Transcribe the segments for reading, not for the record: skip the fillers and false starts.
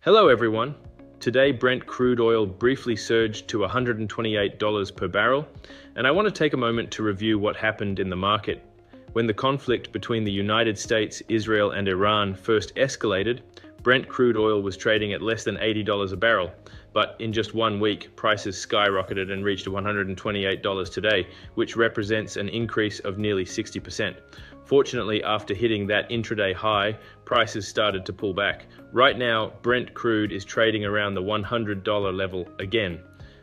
Hello everyone. Today Brent crude oil briefly surged to $128 per barrel, and I want to take a moment to review what happened in the market. When the conflict between the United States, Israel, and Iran first escalated, Brent crude oil was trading at less than $80 a barrel, but in just 1 week, prices skyrocketed and reached $128 today, which represents an increase of nearly 60%. Fortunately, after hitting that intraday high, prices started to pull back. Right now, Brent crude is trading around the $100 level again.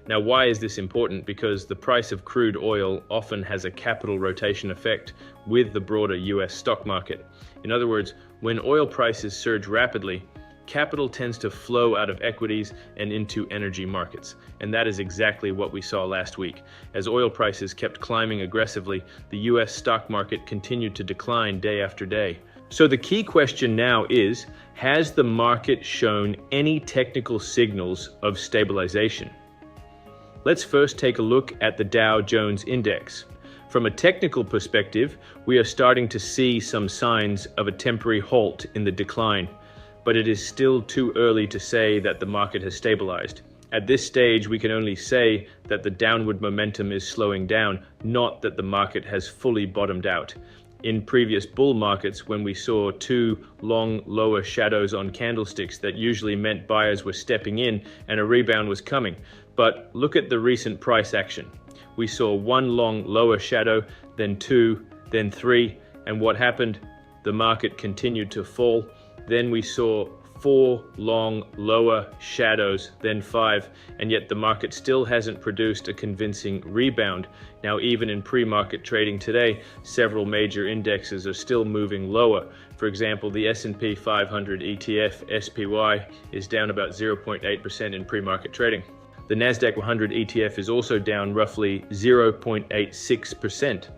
Now, why is this important? Because the price of crude oil often has a capital rotation effect with the broader US stock market. In other words, when oil prices surge rapidly, capital tends to flow out of equities and into energy markets. And that is exactly what we saw last week. As oil prices kept climbing aggressively, the US stock market continued to decline day after day. So the key question now is, has the market shown any technical signals of stabilization? Let's first take a look at the Dow Jones Index. From a technical perspective, we are starting to see some signs of a temporary halt in the decline, but it is still too early to say that the market has stabilized. At this stage, we can only say that the downward momentum is slowing down, not that the market has fully bottomed out. In previous bull markets, when we saw two long lower shadows on candlesticks, that usually meant buyers were stepping in and a rebound was coming. But look at the recent price action. We saw one long lower shadow, then two, then three, and what happened? The market continued to fall. Then we saw four long lower shadows, then five, and yet the market still hasn't produced a convincing rebound. Now, even in pre-market trading today, several major indexes are still moving lower. For example, the S&P 500 ETF, SPY, is down about 0.8% in pre-market trading. The Nasdaq 100 ETF is also down roughly 0.86%.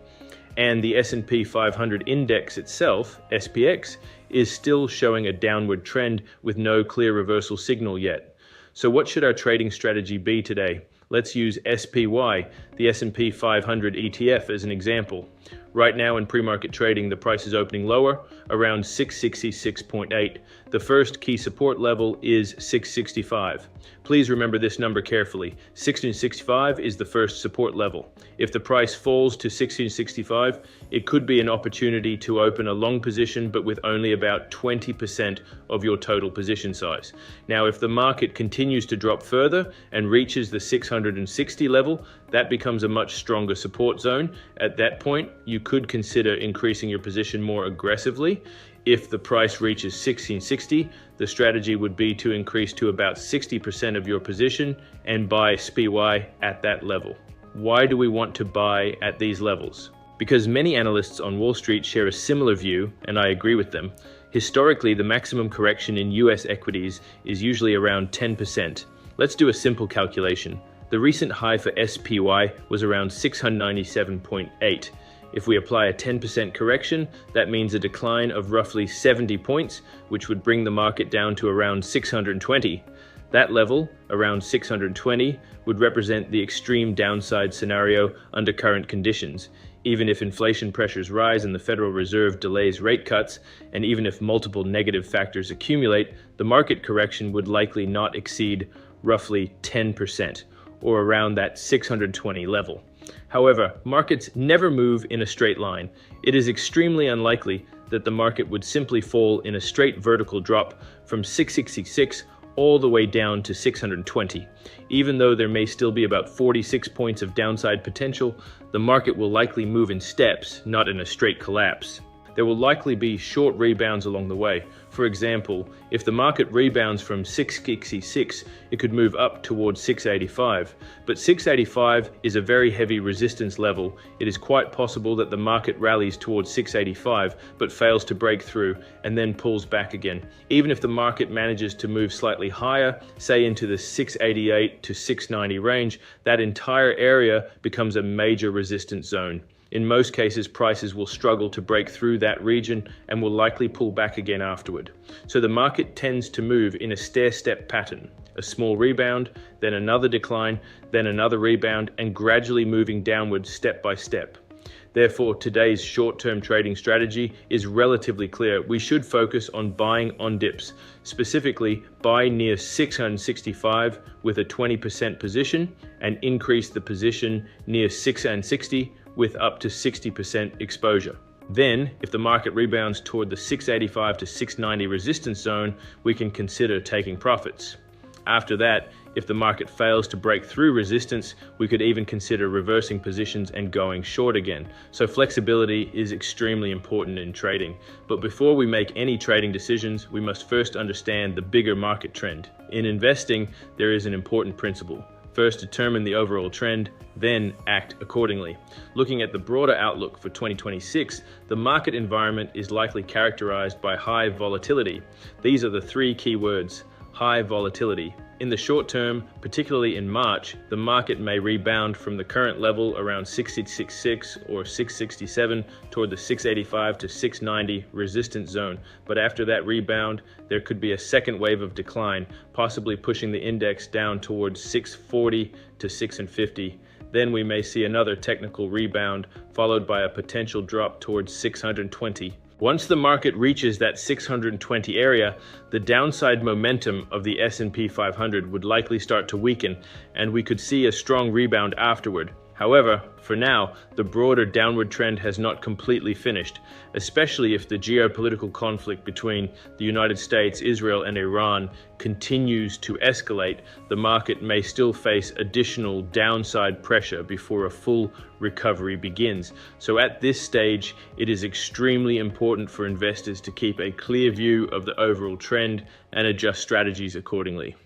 And the S&P 500 index itself, SPX, is still showing a downward trend with no clear reversal signal yet. So what should our trading strategy be today? Let's use SPY, the S&P 500 ETF, as an example. Right now in pre-market trading, the price is opening lower, around 666.8. The first key support level is 665. Please remember this number carefully. 1665 is the first support level. If the price falls to 1665, it could be an opportunity to open a long position, but with only about 20% of your total position size. Now, if the market continues to drop further and reaches the 660 level, that becomes a much stronger support zone. At that point, you could consider increasing your position more aggressively. If the price reaches 1660, the strategy would be to increase to about 60% of your position and buy SPY at that level. Why do we want to buy at these levels? Because many analysts on Wall Street share a similar view, and I agree with them. Historically, the maximum correction in US equities is usually around 10%. Let's do a simple calculation. The recent high for SPY was around 697.8. If we apply a 10% correction, that means a decline of roughly 70 points, which would bring the market down to around 620. That level, around 620, would represent the extreme downside scenario under current conditions. Even if inflation pressures rise and the Federal Reserve delays rate cuts, and even if multiple negative factors accumulate, the market correction would likely not exceed roughly 10%, or around that 620 level. However, markets never move in a straight line. It is extremely unlikely that the market would simply fall in a straight vertical drop from 666 all the way down to 620. Even though there may still be about 46 points of downside potential, the market will likely move in steps, not in a straight collapse. There will likely be short rebounds along the way. For example, if the market rebounds from 666, it could move up towards 685. But 685 is a very heavy resistance level. It is quite possible that the market rallies towards 685, but fails to break through and then pulls back again. Even if the market manages to move slightly higher, say into the 688 to 690 range, that entire area becomes a major resistance zone. In most cases, prices will struggle to break through that region and will likely pull back again afterward. So the market tends to move in a stair-step pattern. A small rebound, then another decline, then another rebound, and gradually moving downward step by step. Therefore, today's short-term trading strategy is relatively clear. We should focus on buying on dips, specifically buy near 665 with a 20% position and increase the position near 660 with up to 60% exposure. Then, if the market rebounds toward the 685 to 690 resistance zone, we can consider taking profits. After that, if the market fails to break through resistance, we could even consider reversing positions and going short again. So flexibility is extremely important in trading. But before we make any trading decisions, we must first understand the bigger market trend. In investing, there is an important principle. First, determine the overall trend, then act accordingly. Looking at the broader outlook for 2026, the market environment is likely characterized by high volatility. These are the three key words: high volatility. In the short term, particularly in March, the market may rebound from the current level around 666 or 667 toward the 685 to 690 resistance zone. But after that rebound, there could be a second wave of decline, possibly pushing the index down towards 640 to 650. Then we may see another technical rebound, followed by a potential drop towards 620. Once the market reaches that 620 area, the downside momentum of the S&P 500 would likely start to weaken, and we could see a strong rebound afterward. However, for now, the broader downward trend has not completely finished, especially if the geopolitical conflict between the United States, Israel, and Iran continues to escalate. The market may still face additional downside pressure before a full recovery begins. So at this stage, it is extremely important for investors to keep a clear view of the overall trend and adjust strategies accordingly.